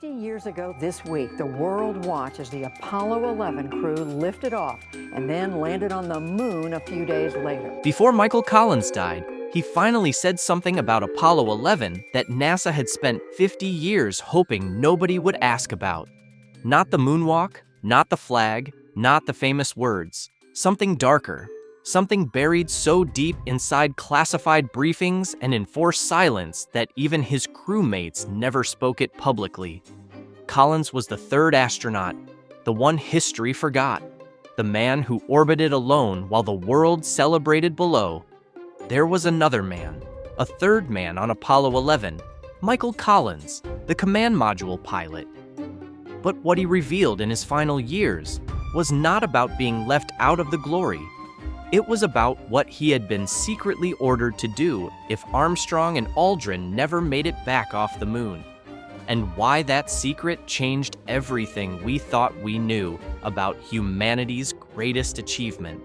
50 years ago this week, the world watched as the Apollo 11 crew lifted off and then landed on the moon a few days later. Before Michael Collins died, he finally said something about Apollo 11 that NASA had spent 50 years hoping nobody would ask about. Not the moonwalk, not the flag, not the famous words. Something darker. Something buried so deep inside classified briefings and enforced silence that even his crewmates never spoke it publicly. Collins was the third astronaut, the one history forgot, the man who orbited alone while the world celebrated below. There was another man, a third man on Apollo 11, Michael Collins, the command module pilot. But what he revealed in his final years was not about being left out of the glory. It was about what he had been secretly ordered to do if Armstrong and Aldrin never made it back off the moon, and why that secret changed everything we thought we knew about humanity's greatest achievement.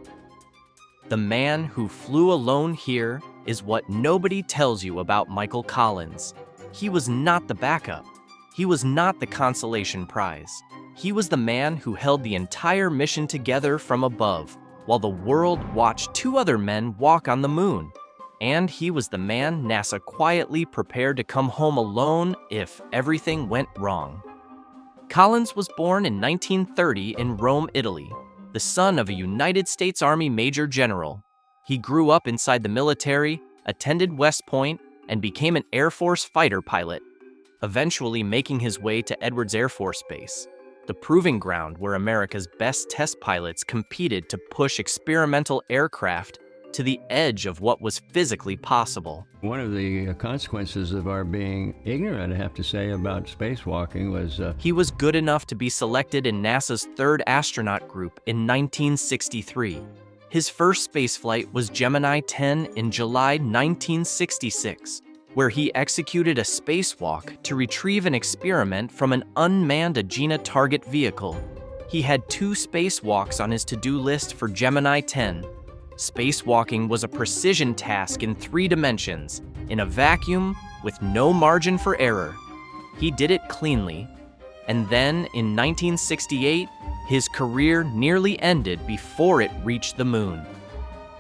The man who flew alone here is what nobody tells you about Michael Collins. He was not the backup. He was not the consolation prize. He was the man who held the entire mission together from above, while the world watched two other men walk on the moon. And he was the man NASA quietly prepared to come home alone if everything went wrong. Collins was born in 1930 in Rome, Italy, the son of a United States Army Major General. He grew up inside the military, attended West Point, and became an Air Force fighter pilot, eventually making his way to Edwards Air Force Base, the proving ground where America's best test pilots competed to push experimental aircraft to the edge of what was physically possible. One of the consequences of our being ignorant, I have to say, about spacewalking was... He was good enough to be selected in NASA's third astronaut group in 1963. His first spaceflight was Gemini 10 in July 1966, where he executed a spacewalk to retrieve an experiment from an unmanned Agena target vehicle. He had 2 spacewalks on his to-do list for Gemini 10. Spacewalking was a precision task in 3 dimensions, in a vacuum with no margin for error. He did it cleanly, and then in 1968, his career nearly ended before it reached the moon.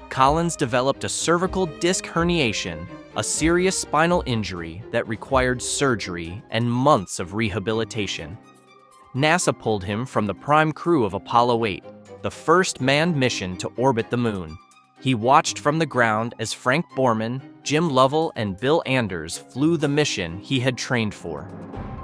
Collins developed a cervical disc herniation, a serious spinal injury that required surgery and months of rehabilitation. NASA pulled him from the prime crew of Apollo 8, the first manned mission to orbit the moon. He watched from the ground as Frank Borman, Jim Lovell, and Bill Anders flew the mission he had trained for.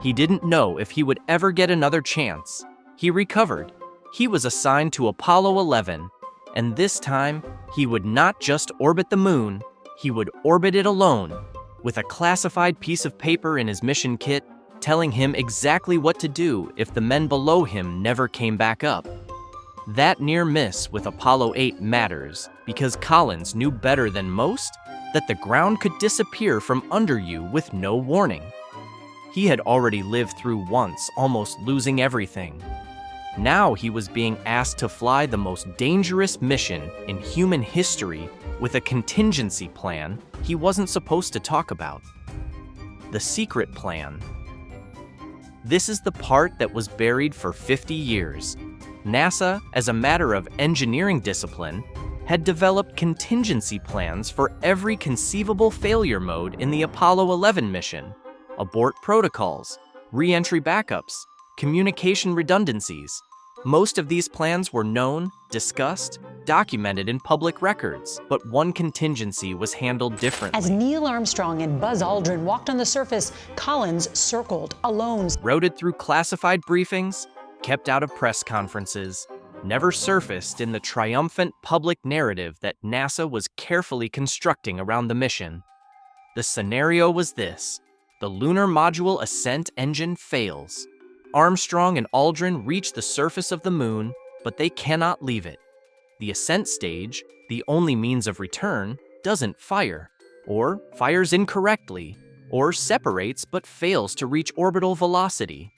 He didn't know if he would ever get another chance. He recovered. He was assigned to Apollo 11, and this time, he would not just orbit the moon, he would orbit it alone, with a classified piece of paper in his mission kit telling him exactly what to do if the men below him never came back up. That near miss with Apollo 8 matters because Collins knew better than most that the ground could disappear from under you with no warning. He had already lived through once almost losing everything. Now he was being asked to fly the most dangerous mission in human history with a contingency plan he wasn't supposed to talk about. The secret plan. This is the part that was buried for 50 years. NASA, as a matter of engineering discipline, had developed contingency plans for every conceivable failure mode in the Apollo 11 mission: abort protocols, re-entry backups, communication redundancies. Most of these plans were known, discussed, documented in public records, but one contingency was handled differently. As Neil Armstrong and Buzz Aldrin walked on the surface, Collins circled alone. Routed through classified briefings, kept out of press conferences, never surfaced in the triumphant public narrative that NASA was carefully constructing around the mission. The scenario was this: the lunar module ascent engine fails. Armstrong and Aldrin reach the surface of the moon, but they cannot leave it. The ascent stage, the only means of return, doesn't fire, or fires incorrectly, or separates but fails to reach orbital velocity.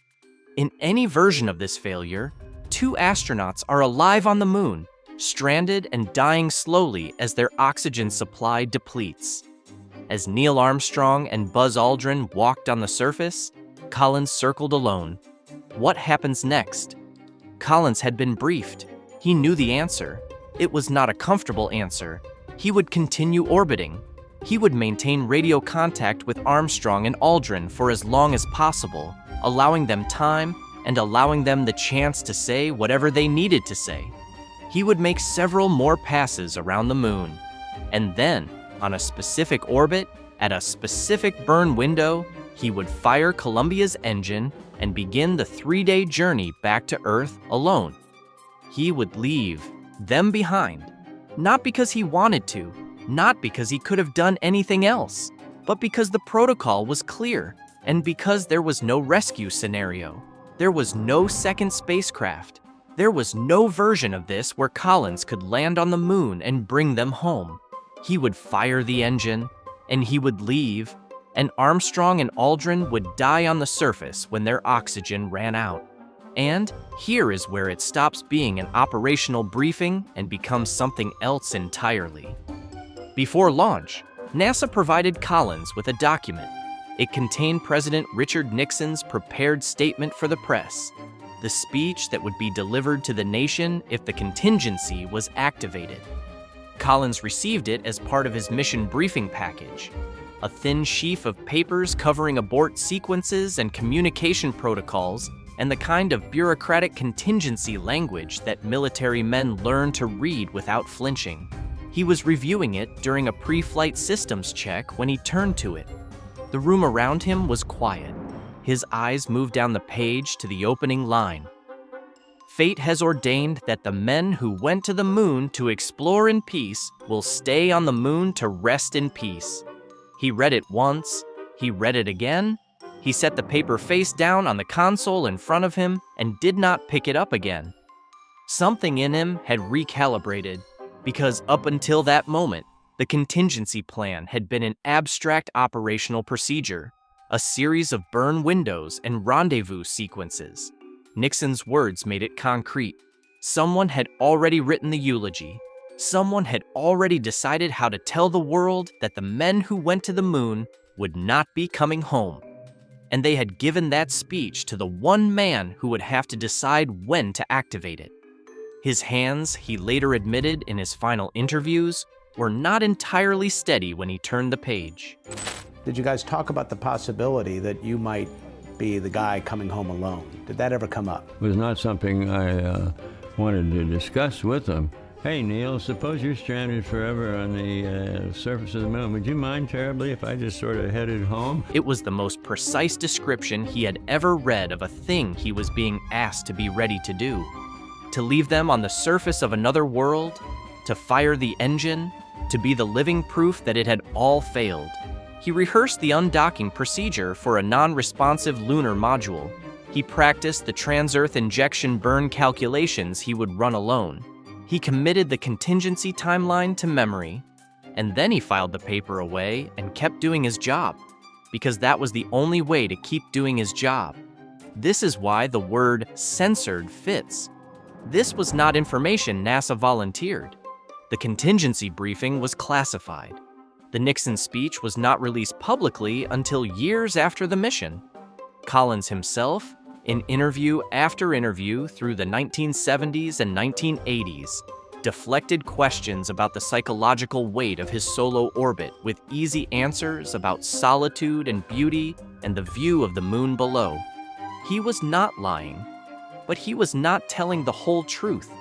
In any version of this failure, 2 astronauts are alive on the moon, stranded and dying slowly as their oxygen supply depletes. As Neil Armstrong and Buzz Aldrin walked on the surface, Collins circled alone. What happens next? Collins had been briefed. He knew the answer. It was not a comfortable answer. He would continue orbiting. He would maintain radio contact with Armstrong and Aldrin for as long as possible, allowing them time and allowing them the chance to say whatever they needed to say. He would make several more passes around the moon. And then, on a specific orbit, at a specific burn window, he would fire Columbia's engine and begin the 3-day journey back to Earth alone. He would leave them behind, not because he wanted to, not because he could have done anything else, but because the protocol was clear and because there was no rescue scenario. There was no second spacecraft. There was no version of this where Collins could land on the moon and bring them home. He would fire the engine, and he would leave, and Armstrong and Aldrin would die on the surface when their oxygen ran out. And here is where it stops being an operational briefing and becomes something else entirely. Before launch, NASA provided Collins with a document. It contained President Richard Nixon's prepared statement for the press, the speech that would be delivered to the nation if the contingency was activated. Collins received it as part of his mission briefing package, a thin sheaf of papers covering abort sequences and communication protocols and the kind of bureaucratic contingency language that military men learn to read without flinching. He was reviewing it during a pre-flight systems check when he turned to it. The room around him was quiet. His eyes moved down the page to the opening line. Fate has ordained that the men who went to the moon to explore in peace will stay on the moon to rest in peace. He read it once, he read it again, he set the paper face down on the console in front of him and did not pick it up again. Something in him had recalibrated, because up until that moment, the contingency plan had been an abstract operational procedure, a series of burn windows and rendezvous sequences. Nixon's words made it concrete. Someone had already written the eulogy. Someone had already decided how to tell the world that the men who went to the moon would not be coming home. And they had given that speech to the one man who would have to decide when to activate it. His hands, he later admitted in his final interviews, were not entirely steady when he turned the page. Did you guys talk about the possibility that you might be the guy coming home alone? Did that ever come up? It was not something I wanted to discuss with them. Hey, Neil, suppose you're stranded forever on the surface of the moon. Would you mind terribly if I just sort of headed home? It was the most precise description he had ever read of a thing he was being asked to be ready to do. To leave them on the surface of another world, to fire the engine, to be the living proof that it had all failed. He rehearsed the undocking procedure for a non-responsive lunar module. He practiced the trans-Earth injection burn calculations he would run alone. He committed the contingency timeline to memory, and then he filed the paper away and kept doing his job, because that was the only way to keep doing his job. This is why the word censored fits. This was not information NASA volunteered. The contingency briefing was classified. The Nixon speech was not released publicly until years after the mission. Collins himself, in interview after interview through the 1970s and 1980s, deflected questions about the psychological weight of his solo orbit with easy answers about solitude and beauty and the view of the moon below. He was not lying, but he was not telling the whole truth.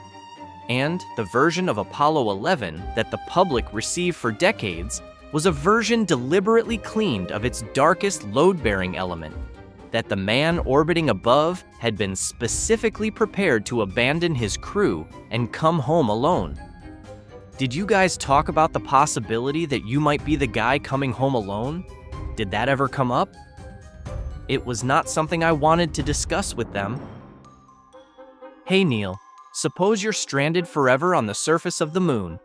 And the version of Apollo 11 that the public received for decades was a version deliberately cleaned of its darkest load-bearing element, that the man orbiting above had been specifically prepared to abandon his crew and come home alone. Did you guys talk about the possibility that you might be the guy coming home alone? Did that ever come up? It was not something I wanted to discuss with them. Hey Neil, suppose you're stranded forever on the surface of the moon.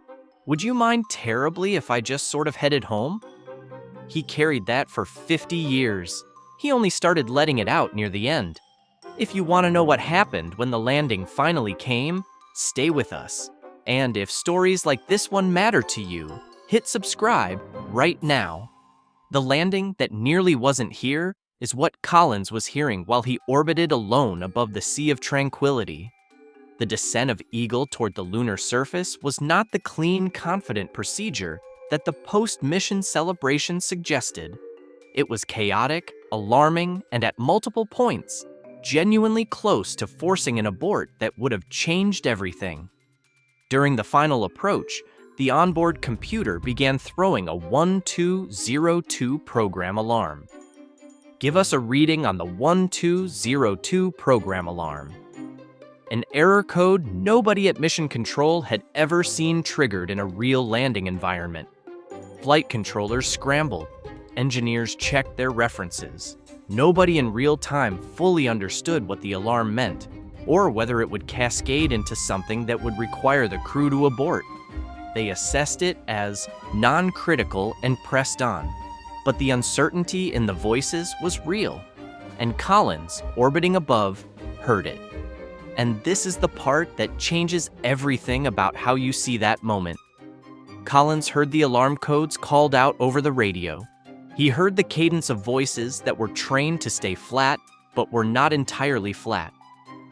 Would you mind terribly if I just sort of headed home? He carried that for 50 years. He only started letting it out near the end. If you want to know what happened when the landing finally came, stay with us. And if stories like this one matter to you, hit subscribe right now. The landing that nearly wasn't here is what Collins was hearing while he orbited alone above the Sea of Tranquility. The descent of Eagle toward the lunar surface was not the clean, confident procedure that the post-mission celebration suggested. It was chaotic, alarming, and at multiple points, genuinely close to forcing an abort that would have changed everything. During the final approach, the onboard computer began throwing a 1202 program alarm. Give us a reading on the 1202 program alarm. An error code nobody at Mission Control had ever seen triggered in a real landing environment. Flight controllers scrambled. Engineers checked their references. Nobody in real time fully understood what the alarm meant, or whether it would cascade into something that would require the crew to abort. They assessed it as non-critical and pressed on. But the uncertainty in the voices was real, and Collins, orbiting above, heard it. And this is the part that changes everything about how you see that moment. Collins heard the alarm codes called out over the radio. He heard the cadence of voices that were trained to stay flat, but were not entirely flat.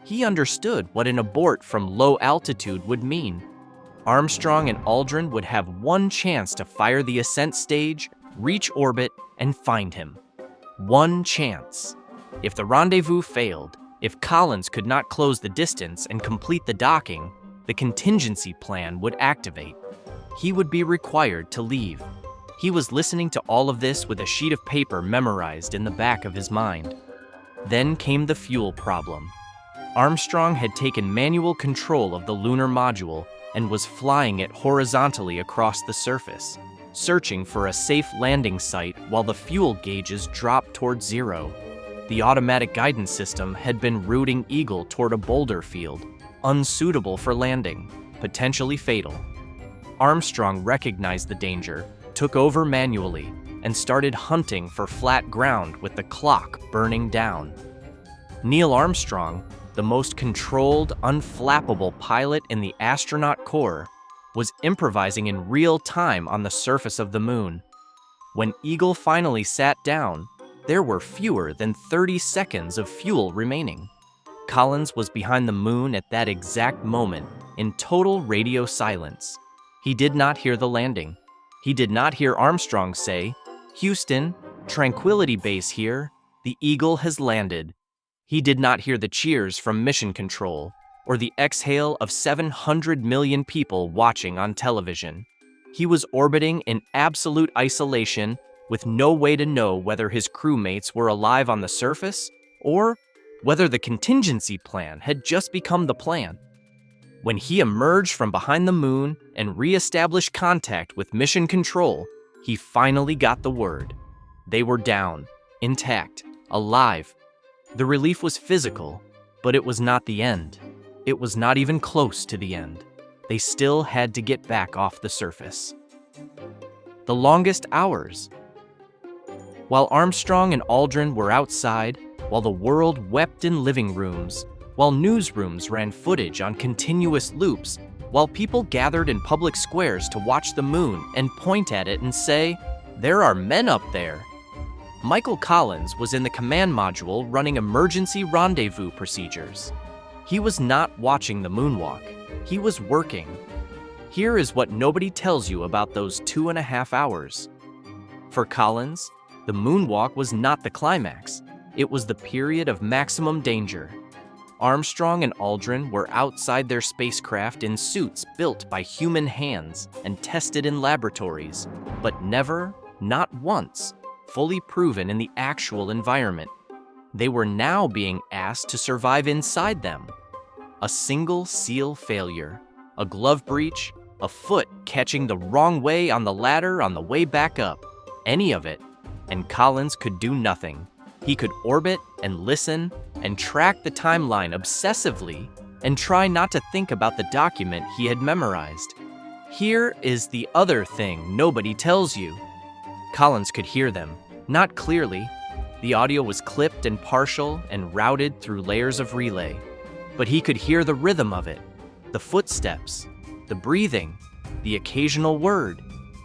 He understood what an abort from low altitude would mean. Armstrong and Aldrin would have one chance to fire the ascent stage, reach orbit, and find him. One chance. If the rendezvous failed, if Collins could not close the distance and complete the docking, the contingency plan would activate. He would be required to leave. He was listening to all of this with a sheet of paper memorized in the back of his mind. Then came the fuel problem. Armstrong had taken manual control of the lunar module and was flying it horizontally across the surface, searching for a safe landing site while the fuel gauges dropped toward zero. The automatic guidance system had been routing Eagle toward a boulder field, unsuitable for landing, potentially fatal. Armstrong recognized the danger, took over manually, and started hunting for flat ground with the clock burning down. Neil Armstrong, the most controlled, unflappable pilot in the astronaut corps, was improvising in real time on the surface of the moon. When Eagle finally sat down, there were fewer than 30 seconds of fuel remaining. Collins was behind the moon at that exact moment, in total radio silence. He did not hear the landing. He did not hear Armstrong say, "Houston, Tranquility Base here, the Eagle has landed." He did not hear the cheers from Mission Control, or the exhale of 700 million people watching on television. He was orbiting in absolute isolation, with no way to know whether his crewmates were alive on the surface, or whether the contingency plan had just become the plan. When he emerged from behind the moon and re-established contact with Mission Control, he finally got the word. They were down, intact, alive. The relief was physical, but it was not the end. It was not even close to the end. They still had to get back off the surface. The longest hours. While Armstrong and Aldrin were outside, while the world wept in living rooms, while newsrooms ran footage on continuous loops, while people gathered in public squares to watch the moon and point at it and say, "There are men up there," Michael Collins was in the command module running emergency rendezvous procedures. He was not watching the moonwalk. He was working. Here is what nobody tells you about those 2.5 hours. For Collins, the moonwalk was not the climax. It was the period of maximum danger. Armstrong and Aldrin were outside their spacecraft in suits built by human hands and tested in laboratories, but never, not once, fully proven in the actual environment. They were now being asked to survive inside them. A single seal failure, a glove breach, a foot catching the wrong way on the ladder on the way back up, any of it, and Collins could do nothing. He could orbit and listen and track the timeline obsessively and try not to think about the document he had memorized. Here is the other thing nobody tells you. Collins could hear them, not clearly. The audio was clipped and partial and routed through layers of relay. But he could hear the rhythm of it, the footsteps, the breathing, the occasional word.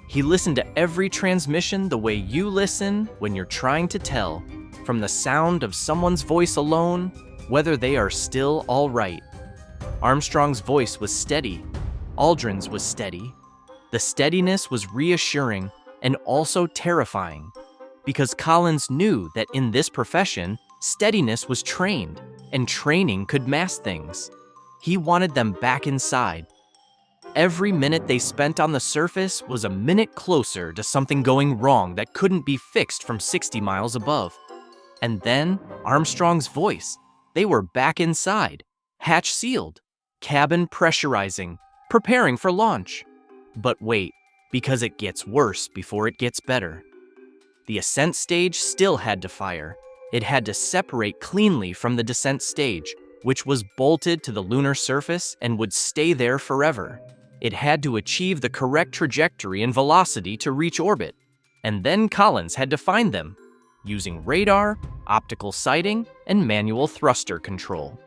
He listened to every transmission the way you listen when you're trying to tell, from the sound of someone's voice alone, whether they are still all right. Armstrong's voice was steady. Aldrin's was steady. The steadiness was reassuring and also terrifying, because Collins knew that in this profession, steadiness was trained, and training could mask things. He wanted them back inside. Every minute they spent on the surface was a minute closer to something going wrong that couldn't be fixed from 60 miles above. And then Armstrong's voice. They were back inside, hatch sealed, cabin pressurizing, preparing for launch. But wait, because it gets worse before it gets better. The ascent stage still had to fire. It had to separate cleanly from the descent stage, which was bolted to the lunar surface and would stay there forever. It had to achieve the correct trajectory and velocity to reach orbit. And then Collins had to find them, using radar, optical sighting, and manual thruster control.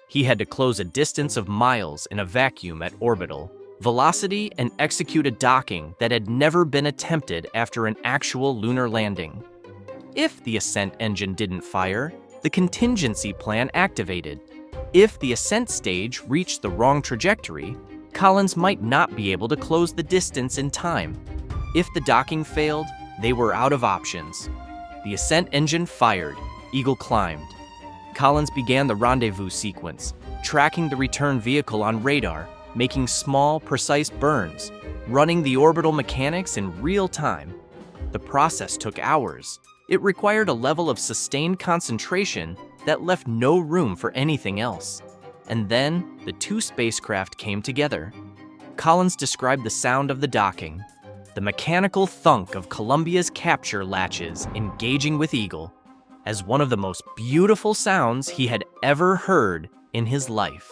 He had to close a distance of miles in a vacuum at orbital velocity and execute a docking that had never been attempted after an actual lunar landing. If the ascent engine didn't fire, the contingency plan activated. If the ascent stage reached the wrong trajectory, Collins might not be able to close the distance in time. If the docking failed, they were out of options. The ascent engine fired. Eagle climbed. Collins began the rendezvous sequence, tracking the return vehicle on radar, making small, precise burns, running the orbital mechanics in real time. The process took hours. It required a level of sustained concentration that left no room for anything else. And then the two spacecraft came together. Collins described the sound of the docking, the mechanical thunk of Columbia's capture latches engaging with Eagle, as one of the most beautiful sounds he had ever heard in his life.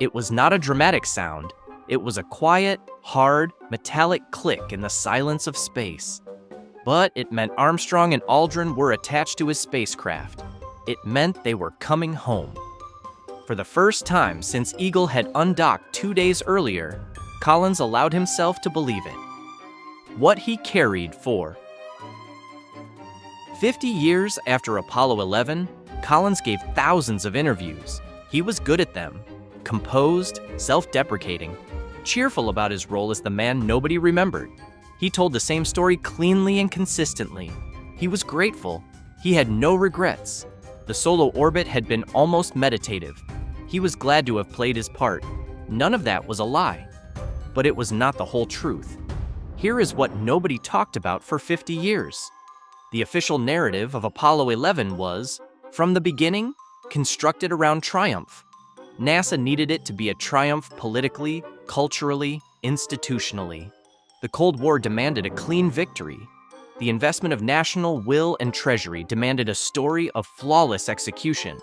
It was not a dramatic sound. It was a quiet, hard, metallic click in the silence of space. But it meant Armstrong and Aldrin were attached to his spacecraft. It meant they were coming home. For the first time since Eagle had undocked 2 days earlier, Collins allowed himself to believe it. What he carried for. 50 years after Apollo 11, Collins gave thousands of interviews. He was good at them, composed, self-deprecating, cheerful about his role as the man nobody remembered. He told the same story cleanly and consistently. He was grateful. He had no regrets. The solo orbit had been almost meditative. He was glad to have played his part. None of that was a lie. But it was not the whole truth. Here is what nobody talked about for 50 years. The official narrative of Apollo 11 was, from the beginning, constructed around triumph. NASA needed it to be a triumph politically, culturally, institutionally. The Cold War demanded a clean victory. The investment of national will and treasury demanded a story of flawless execution.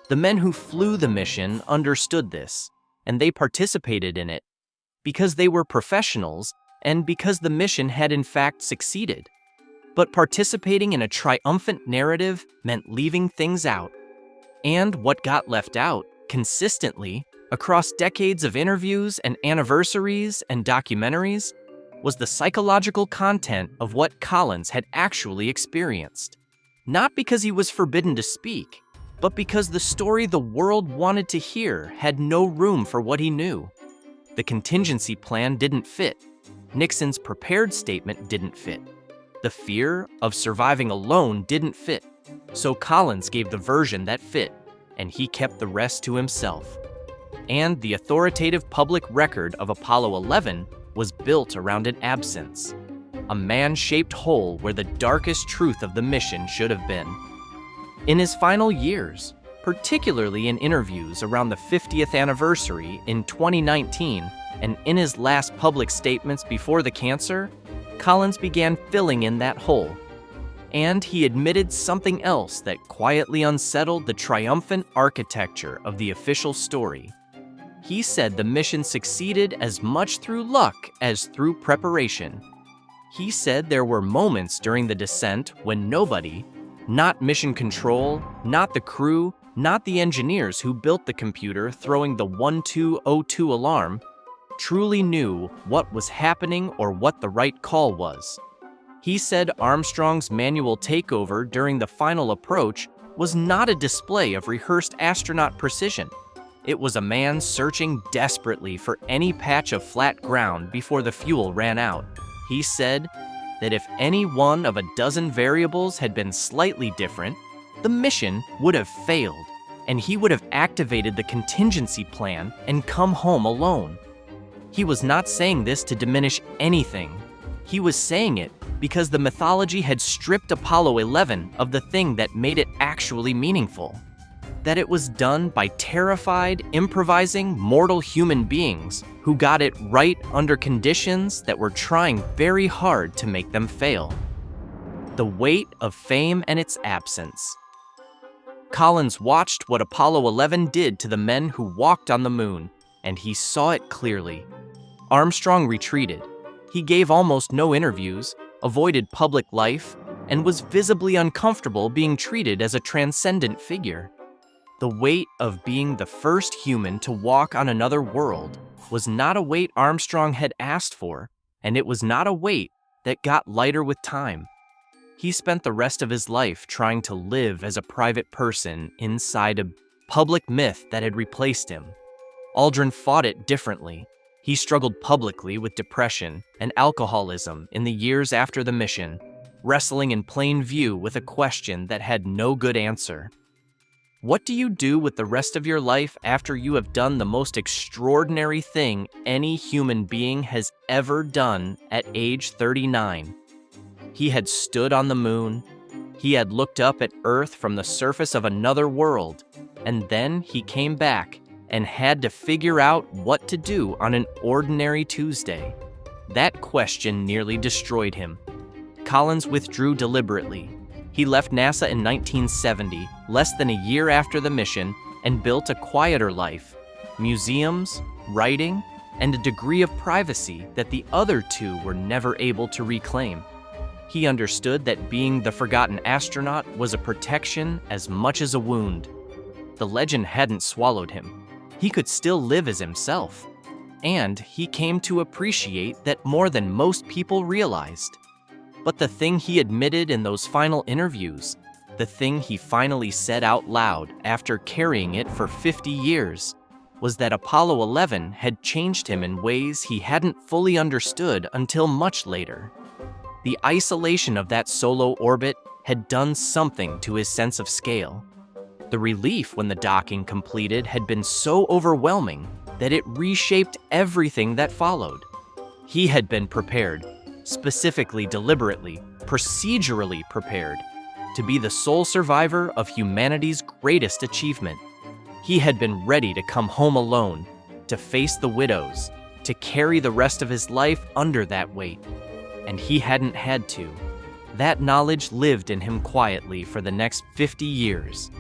The men who flew the mission understood this, and they participated in it, because they were professionals and because the mission had in fact succeeded. But participating in a triumphant narrative meant leaving things out. And what got left out, consistently, across decades of interviews and anniversaries and documentaries, was the psychological content of what Collins had actually experienced. Not because he was forbidden to speak, but because the story the world wanted to hear had no room for what he knew. The contingency plan didn't fit. Nixon's prepared statement didn't fit. The fear of surviving alone didn't fit. So Collins gave the version that fit, and he kept the rest to himself. And the authoritative public record of Apollo 11 was built around an absence, a man-shaped hole where the darkest truth of the mission should have been. In his final years, particularly in interviews around the 50th anniversary in 2019 and in his last public statements before the cancer, Collins began filling in that hole. And he admitted something else that quietly unsettled the triumphant architecture of the official story. He said the mission succeeded as much through luck as through preparation. He said there were moments during the descent when nobody, not mission control, not the crew, not the engineers who built the computer throwing the 1202 alarm, truly knew what was happening or what the right call was. He said Armstrong's manual takeover during the final approach was not a display of rehearsed astronaut precision. It was a man searching desperately for any patch of flat ground before the fuel ran out. He said that if any one of a dozen variables had been slightly different, the mission would have failed, and he would have activated the contingency plan and come home alone. He was not saying this to diminish anything. He was saying it because the mythology had stripped Apollo 11 of the thing that made it actually meaningful. That it was done by terrified, improvising, mortal human beings who got it right under conditions that were trying very hard to make them fail. The weight of fame and its absence. Collins watched what Apollo 11 did to the men who walked on the moon, and he saw it clearly. Armstrong retreated. He gave almost no interviews, avoided public life, and was visibly uncomfortable being treated as a transcendent figure. The weight of being the first human to walk on another world was not a weight Armstrong had asked for, and it was not a weight that got lighter with time. He spent the rest of his life trying to live as a private person inside a public myth that had replaced him. Aldrin fought it differently. He struggled publicly with depression and alcoholism in the years after the mission, wrestling in plain view with a question that had no good answer. What do you do with the rest of your life after you have done the most extraordinary thing any human being has ever done at age 39? He had stood on the moon. He had looked up at Earth from the surface of another world, and then he came back and had to figure out what to do on an ordinary Tuesday. That question nearly destroyed him. Collins withdrew deliberately. He left NASA in 1970, less than a year after the mission, and built a quieter life, museums, writing, and a degree of privacy that the other two were never able to reclaim. He understood that being the forgotten astronaut was a protection as much as a wound. The legend hadn't swallowed him. He could still live as himself. And he came to appreciate that more than most people realized. But the thing he admitted in those final interviews, the thing he finally said out loud after carrying it for 50 years, was that Apollo 11 had changed him in ways he hadn't fully understood until much later. The isolation of that solo orbit had done something to his sense of scale. The relief when the docking completed had been so overwhelming that it reshaped everything that followed. He had been prepared, specifically, deliberately, procedurally prepared, to be the sole survivor of humanity's greatest achievement. He had been ready to come home alone, to face the widows, to carry the rest of his life under that weight. And he hadn't had to. That knowledge lived in him quietly for the next 50 years.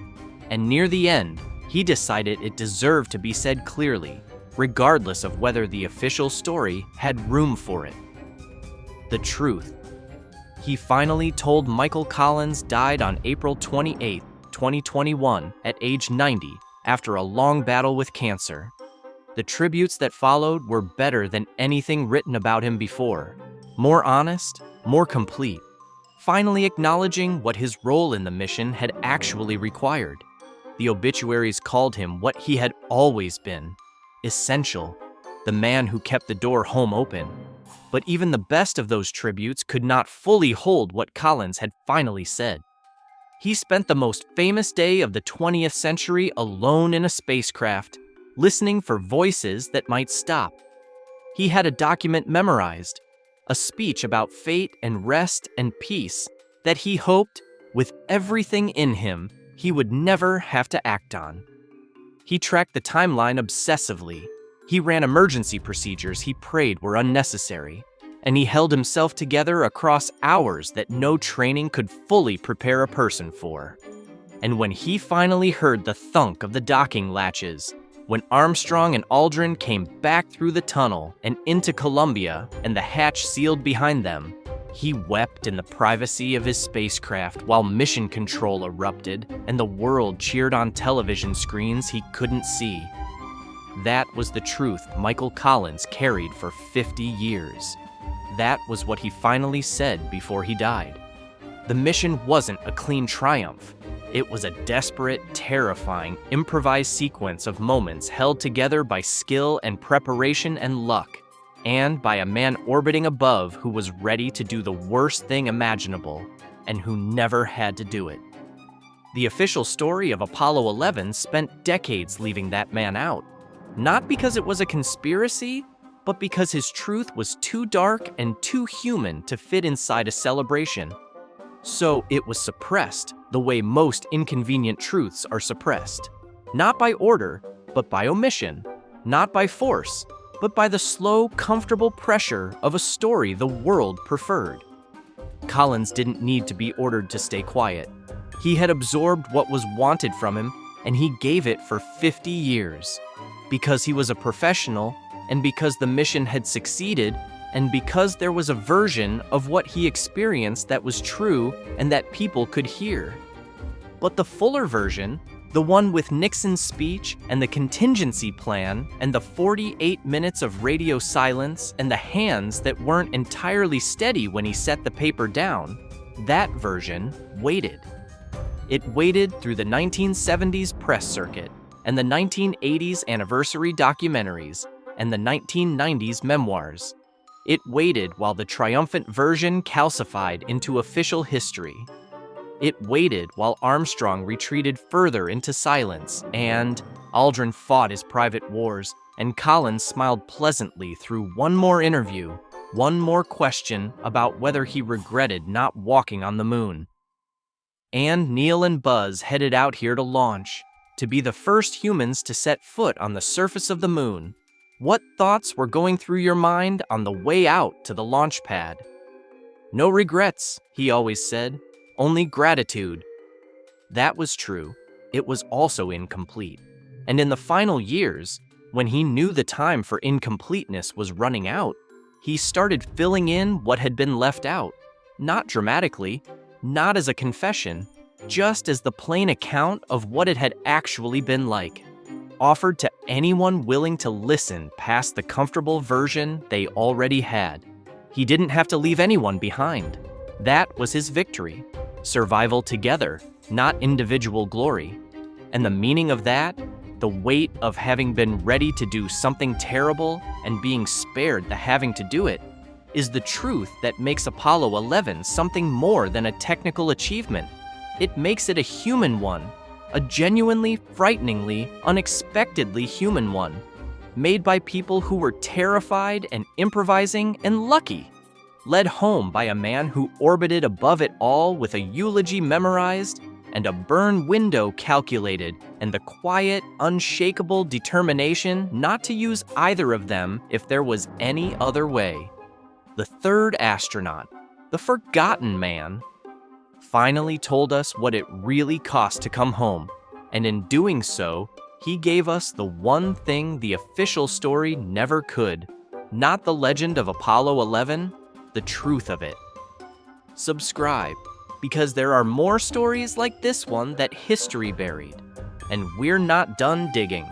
And near the end, he decided it deserved to be said clearly, regardless of whether the official story had room for it. The truth. He finally told Michael Collins died on April 28, 2021, at age 90, after a long battle with cancer. The tributes that followed were better than anything written about him before. More honest, more complete, finally acknowledging what his role in the mission had actually required. The obituaries called him what he had always been, essential, the man who kept the door home open. But even the best of those tributes could not fully hold what Collins had finally said. He spent the most famous day of the 20th century alone in a spacecraft, listening for voices that might stop. He had a document memorized, a speech about fate and rest and peace that he hoped, with everything in him, he would never have to act on. He tracked the timeline obsessively. He ran emergency procedures he prayed were unnecessary, and he held himself together across hours that no training could fully prepare a person for. And when he finally heard the thunk of the docking latches, when Armstrong and Aldrin came back through the tunnel and into Columbia and the hatch sealed behind them, he wept in the privacy of his spacecraft while mission control erupted and the world cheered on television screens he couldn't see. That was the truth Michael Collins carried for 50 years. That was what he finally said before he died. The mission wasn't a clean triumph. It was a desperate, terrifying, improvised sequence of moments held together by skill and preparation and luck, and by a man orbiting above who was ready to do the worst thing imaginable, and who never had to do it. The official story of Apollo 11 spent decades leaving that man out, not because it was a conspiracy, but because his truth was too dark and too human to fit inside a celebration. So it was suppressed the way most inconvenient truths are suppressed. Not by order, but by omission. Not by force, but by the slow, comfortable pressure of a story the world preferred. Collins didn't need to be ordered to stay quiet. He had absorbed what was wanted from him, and he gave it for 50 years. Because he was a professional, and because the mission had succeeded, and because there was a version of what he experienced that was true and that people could hear. But the fuller version, the one with Nixon's speech and the contingency plan and the 48 minutes of radio silence and the hands that weren't entirely steady when he set the paper down, that version waited. It waited through the 1970s press circuit and the 1980s anniversary documentaries and the 1990s memoirs. It waited while the triumphant version calcified into official history. It waited while Armstrong retreated further into silence, and Aldrin fought his private wars, and Collins smiled pleasantly through one more interview, one more question about whether he regretted not walking on the moon. And Neil and Buzz headed out here to launch, to be the first humans to set foot on the surface of the moon. What thoughts were going through your mind on the way out to the launch pad? No regrets, he always said, only gratitude. That was true. It was also incomplete. And in the final years, when he knew the time for incompleteness was running out, he started filling in what had been left out, not dramatically, not as a confession, just as the plain account of what it had actually been like, offered to anyone willing to listen past the comfortable version they already had. He didn't have to leave anyone behind. That was his victory. Survival together, not individual glory. And the meaning of that, the weight of having been ready to do something terrible and being spared the having to do it, is the truth that makes Apollo 11 something more than a technical achievement. It makes it a human one, a genuinely, frighteningly, unexpectedly human one, made by people who were terrified and improvising and lucky, led home by a man who orbited above it all with a eulogy memorized and a burn window calculated and the quiet, unshakable determination not to use either of them if there was any other way. The third astronaut, the forgotten man, finally told us what it really cost to come home, and in doing so, he gave us the one thing the official story never could, not the legend of Apollo 11, the truth of it. Subscribe, because there are more stories like this one that history buried, and we're not done digging.